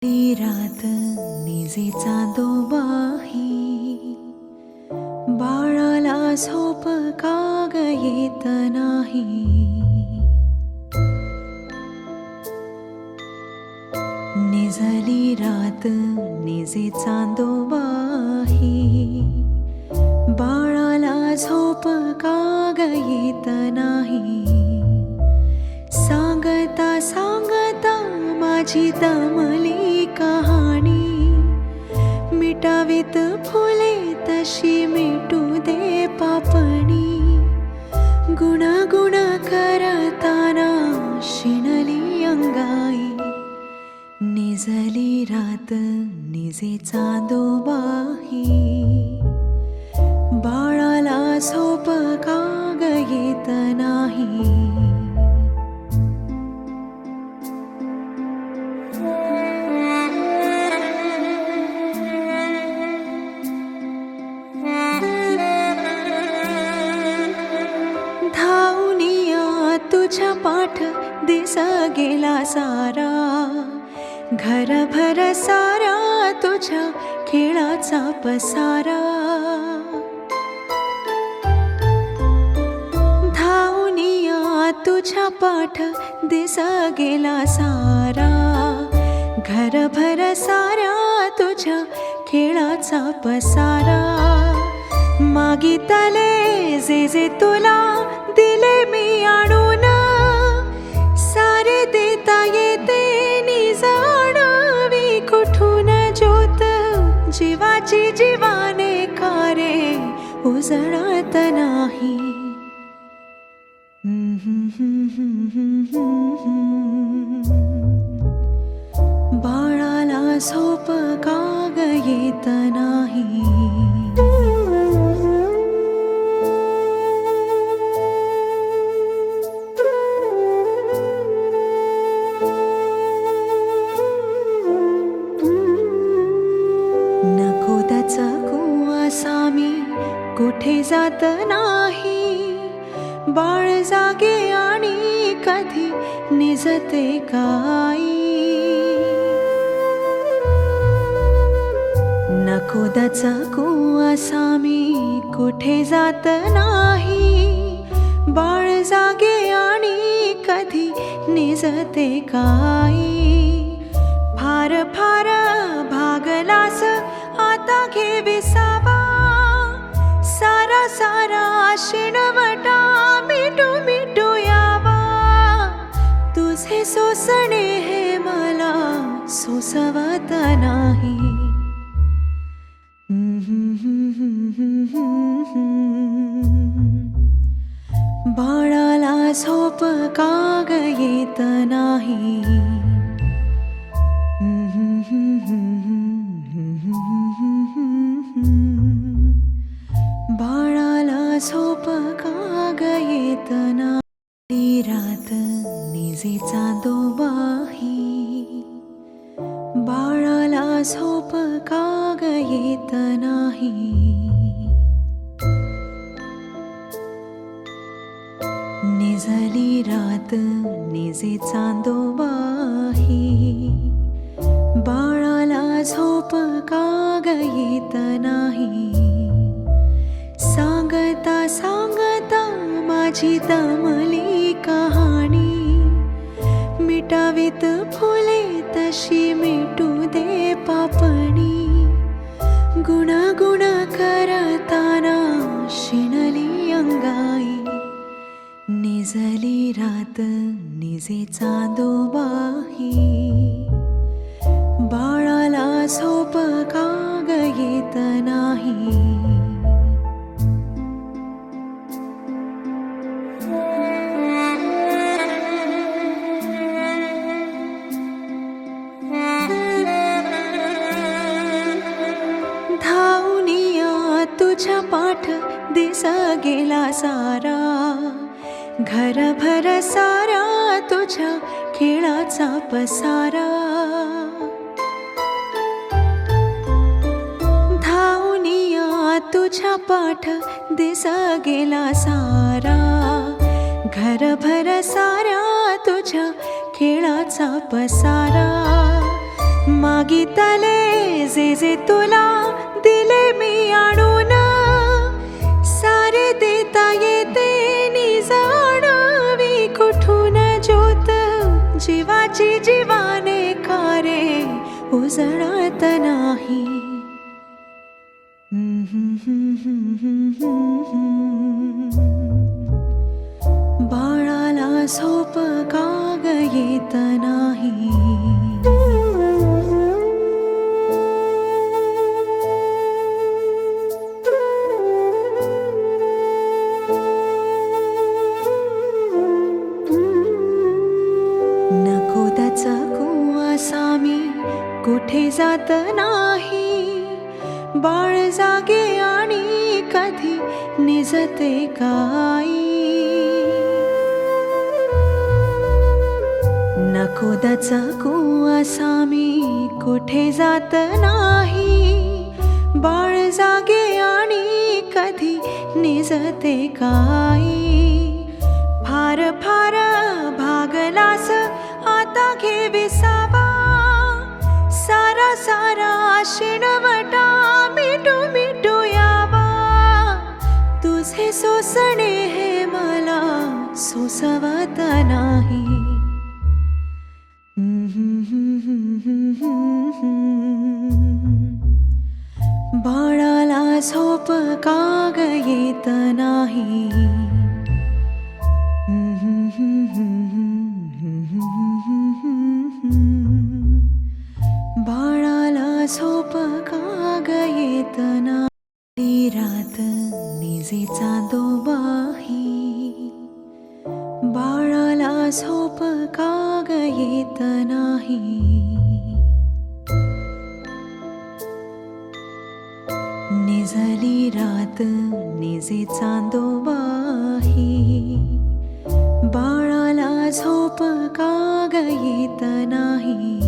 ती रात निजे चांदोबाही बाळाला झोप का ग येत नाही. निजली रात निजे चांदोबाही बाळाला झोप का ग येत नाही. सांगता सांगता माझी दमली कहाणी मिटावीत फुले तशी मिटू दे पापणी. गुणगुण करताना शिणली अंगाई निजली रात निजे चांदोबाही बाळाला झोप का ग येत नाही. धावनिया तुझ्या पाठ दिस गेला सारा घरभर सारा तुझ्या खेळाचा पसारा. धावनिया तुझ्या पाठ दिस गेला सारा घरभर सारा तुझ्या खेळाचा पसारा. मागितले जे जे तुला दिले मी आणून सारे देता येते निज आणावी कुठून ज्योत जीवाची जीवाने कारे उजळत नाही. बाळाला झोप का ग येत नाही. नको दचकू असामी कुठे जात नाही. बाळ जागे आणि कधी निजते काही. नको दचकू असामी कुठे जात नाही. बाळ जागे आणि कधी निजते काही. फार फार भागलास आता घे विसावा सारा सारा शिणवटा मिटू मिटू यावा. तुझे सोसणे हे मला सोसवत नाही. बाळाला झोप का ग येत नाही. बाळाला झोप का ग येत नाही. ती रात निजे चांदोबाही बाळाला झोप का ग येत नाही. निजली रात निजे चांदोबाही बाळाला झोप का ग येत नाही. सांगता सांगता माझी दमली कहाणी मिटावीत फुले तशी मिटू दे पापणी. गुणगुण करताना शिणली अंगाई निजली रात निजे चांदोबाही बाळाला झोप का ग येत नाही. धावनिया तुझ्या पाठ दिस गेला सारा घरभर सारा तुझ्या खेळाचा पसारा. धावनिया तुझ्या पाठ दिस गेला सारा घरभर सारा तुझ्या खेळाचा पसारा. मागितले जे जे तुला दिले मी आणून, सारे देता येते निज आणावी कुठून ज्योत, जीवाची जीवाने कारे उजळत नाही. बाळाला झोप का ग येत नाही. नको दचकू असा मी कुठे जात नाही. बाळ जागे आणि कधी निजते काही. नको दचकू असा मी कुठे जात नाही. बाळ जागे आणि कधी निजते काही. फार फार भागलास आता घे विसावा, सारा सारा शिणवटा मिटू मिटू यावा. तुझे सोसणे हे मला सोसवत नाही. बाळाला झोप का ग येत नाही. बाळाला झोप का ग येत नाही. रात निजे चांदोबाही, बाळाला झोप का ग येत नाही. निजली रात निजे चांदोबाही, बाळाला झोप का ग येत नाही.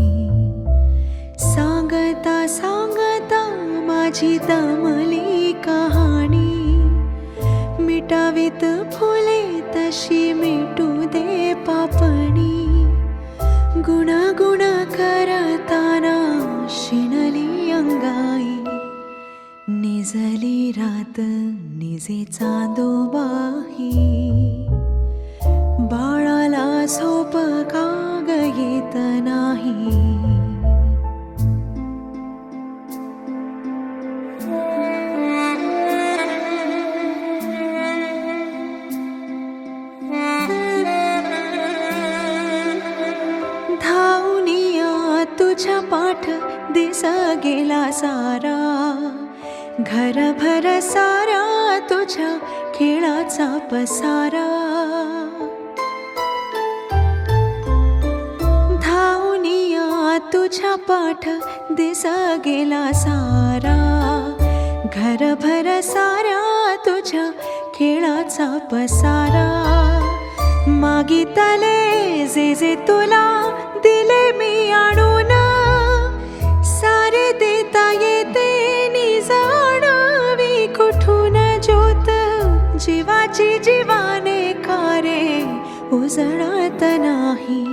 सांगता सांगता माझी दमली कहाणी, मिटावीत फुले तशी मिटू दे पापणी. गुणगुण करताना शिणली अंगाई, निजली रात निजे चांदोबाही, बाळाला झोप का ग येत नाही. धावनिया तुझ्या पाठ दिस गेला सारा, घरभर सारा तुझ्या खेळाचा पसारा. धावनिया तुझ्या पाठ दिस गेला सारा, घरभर सारा तुझ्या खेळाचा पसारा. मागितले जे जे तुला दिले मी आणून, सारे देता येते निज आणावी कुठून ज्योत, जीवाची जीवाने कारे उजळत नाही.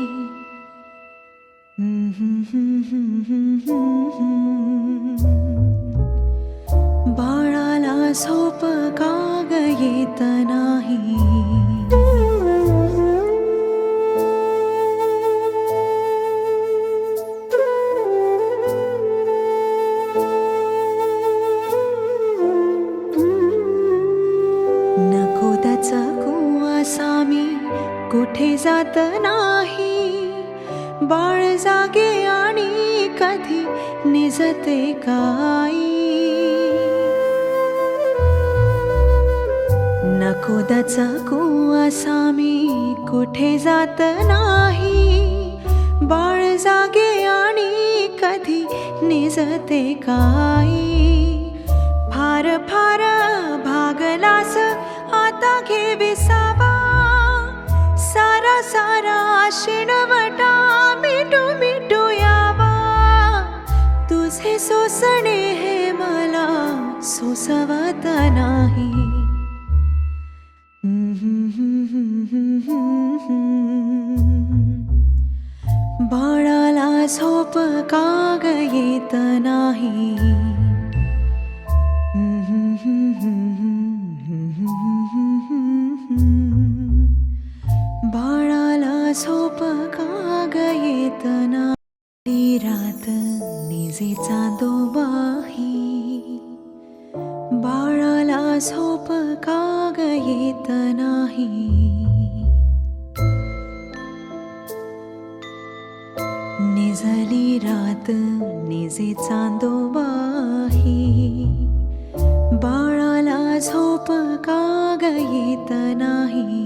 बाळाला झोप का ग येत नाही. नको दचकू असा मी कुठे जात नाही. बाळ जागे आणि कधी निजते काही. नको दचकू असा मी कुठे जात नाही. बाळ जागे आणि कधी निजते काही. फार फार भागलास आता घे विसावा, सारा सारा शिणवटा मिटू मिटू यावा. तुझे सोसणे हे मला सोसवत नाही. बाळाला झोप का ग येत नाही. बाळाला झोप का ग येत नाही. रात निजे चांदोबाही, बाळाला झोप का ग येत नाही. निजली रात निजे चांदोबाही, बाळाला झोप का ग येत नाही.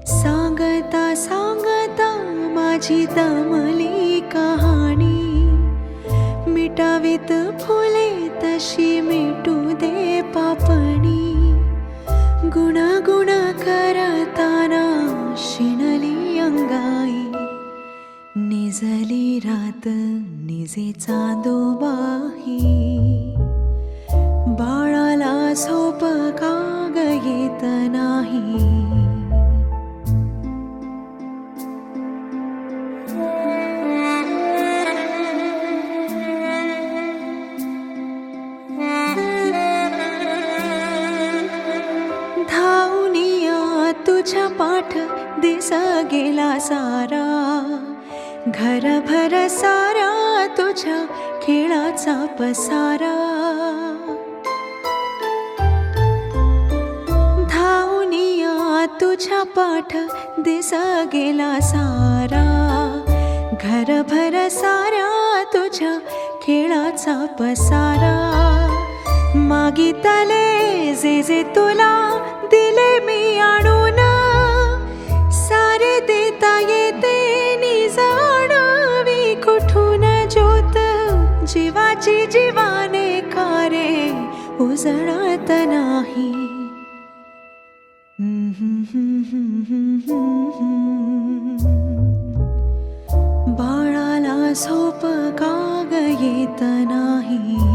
सांगता सांगता माझी दमली कहाणी, मिटावीत फुले तशी मिटू दे पापणी. गुणगुण करताना शिणली अंगाई, निजली रात निजे चांदोबाही, बाळाला झोप का ग येत नाही. धावनिया तुझ्या पाठ दिस गेला सारा, घरभर सारा तुझ्या खेळाचा पसारा. धावनिया तुझ्या पाठ दिस गेला सारा, घरभर सारा तुझ्या खेळाचा पसारा. मागितले जे जे तुला दिले मी आणून, सारे देता येते निज आणावी कुठून ज्योत. जीवाची जीवाने कारे उजळत नाही. बाळाला झोप का ग येत नाही.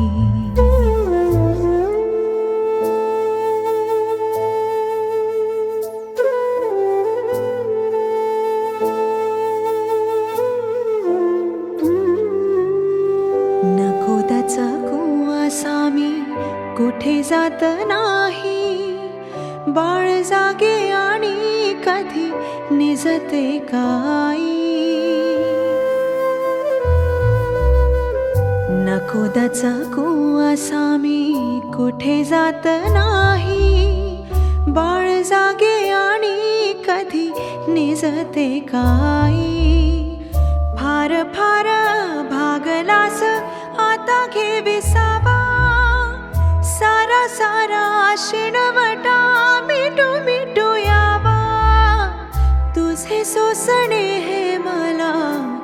नकोदाचा कुवासा मी कुठे जात नाही. बाळ जागे आणि कधी निजते काही. नकोदाचा कुवासा मी कुठे जात नाही. बाळ जागे आणि कधी निजते काही. फार फार भागलास आता घे विसावा, सारा सारा शिणवटा मिटू मिटू यावा. तुझे सोसणे हे मला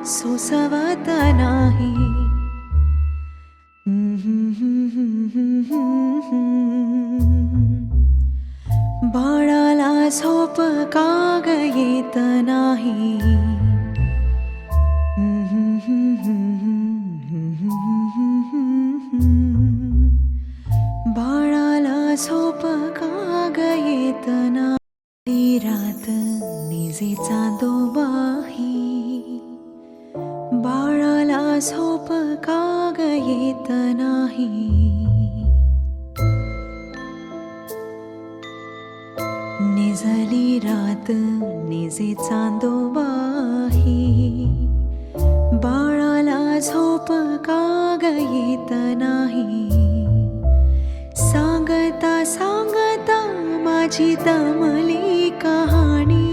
सोसवत नाही. बाळाला झोप का ग येत नाही. बाळाला झोप का ग येत नाही. रात निजे चांदोबाही, बाळाला झोप का ग येत नाही. निजली रात निजे चांदोबाही, बाळाला झोप का ग येत नाही. सांगता सांगता माझी दमली कहाणी,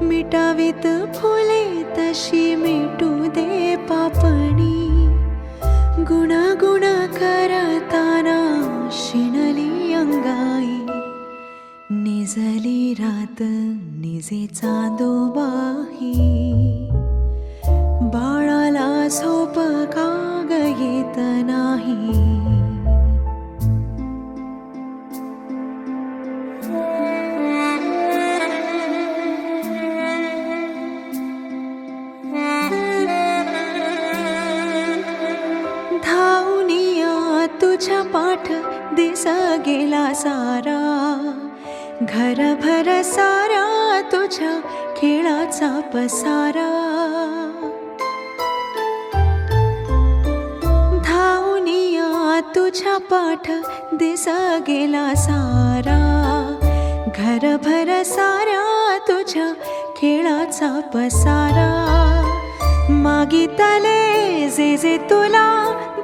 मिटावीत फुले तशी मिटू दे पापणी. गुणगुण करताना शिणली अंगाई, निजली रात निजे चांदोबाही, बाळाला झोप का ग येत नाही. धावनिया तुझ्या पाठ दिस गेला सारा, घरभर सारा तुझ्या खेळाचा पसारा. तुझ्या पाठ दिस गेला सारा, घरभर साऱ्या तुझ्या खेळाचा पसारा. मागितले जे जे तुला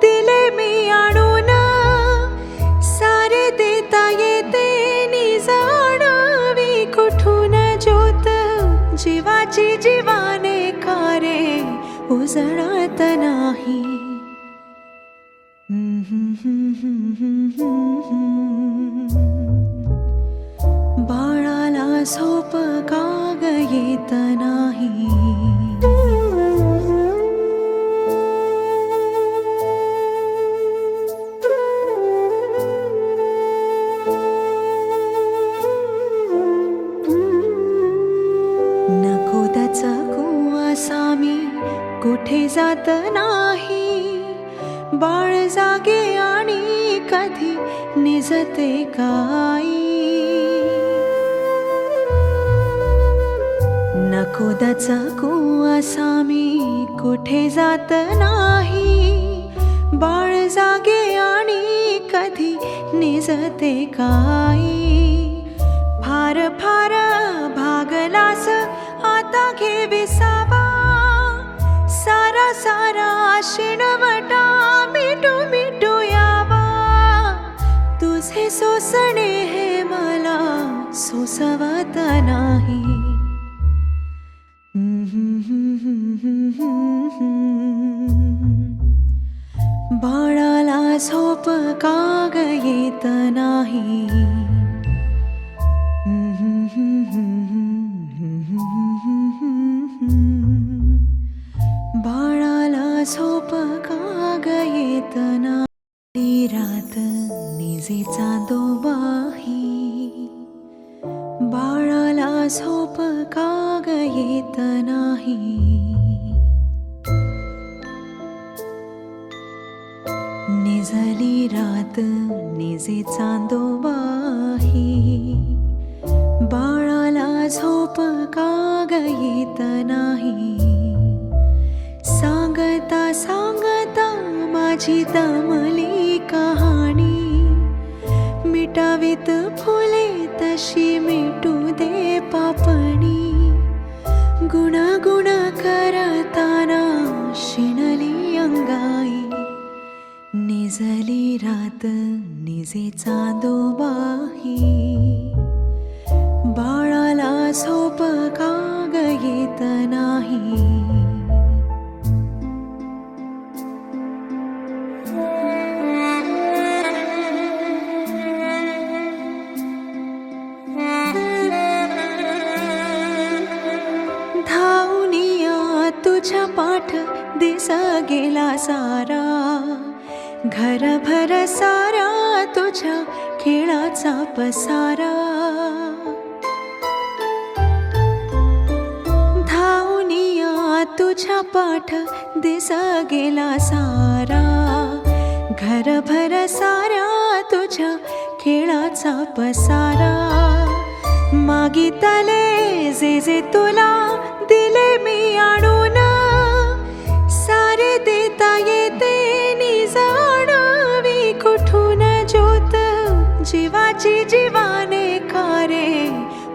दिले मी आणून, सारे देता येते निज आणावी कुठून ज्योत. जीवाची जीवाने कारे उजळत नाही. बाळाला झोप का ग येत नाही. नको त्याचा कुवासा मी कुठे जात नाही. बाळ जागे आणि कधी निजते काही. नको त्याचा कुवासा मी कुठे जात नाही. बाळ जागे आणि कधी निजते काही. फार फार भागलास आता घे विसावा. सारा सारा शिणवटा मिटू मिटू यावा. तुझे सोसणे हे मला सोसवत नाही. बाळाला झोप का ग येत नाही. बाळाला झोप का ग येत नाही. रात निजे चांदोबाही, बाळाला झोप का ग येत नाही. निजली रात निजे चांदोबाही, बाळाला झोप का ग येत नाही. सांगता सांगता माझी दमली कहाणी, मिटावीत फुले तशी मिटू दे पापणी. गुणागुण करताना शिणली अंगाई. निजली रात निजे चांदोबाही, बाळाला झोप का ग येत नाही. धावनिया तुझ्या पाठ दिस गेला सारा, घरभर सारा तुझ्या खेळाचा पसारा. धावनिया तुझ्या पाठ दिस गेला सारा, घरभर साऱ्या तुझ्या खेळाचा पसारा. मागितले जे जे तुला दिले मी आणून, सारे देता येते निज आणावी कुठून ज्योत. जीवाची जीवाने कारे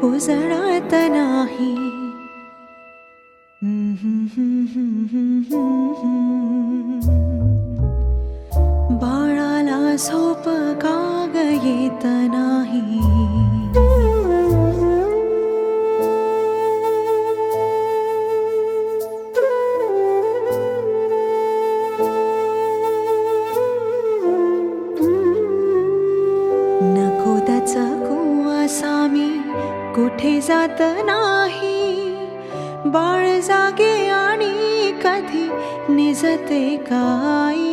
उजळत नाही. बाळाला झोप का ग येत नाही. नको त्याचा कुवासा मी कुठे जात नाही. बाळ जागे आणि कधी निजते काही.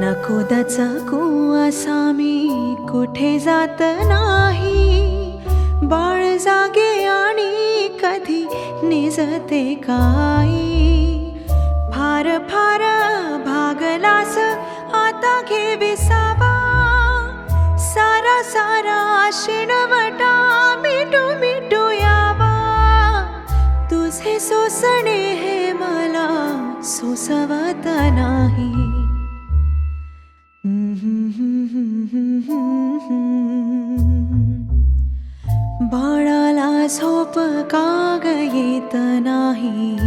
नको त्याचा कुवासा मी कुठे जात नाही. बाळ जागे आणि कधी निजते काही. फार फार भागलास आता घे विसावा. सारा सारा शिणवटा मिटू मिटू यावा. तुझे सोसणे हे मला सोसवत नाही. बाळाला झोप का ग येत नाही.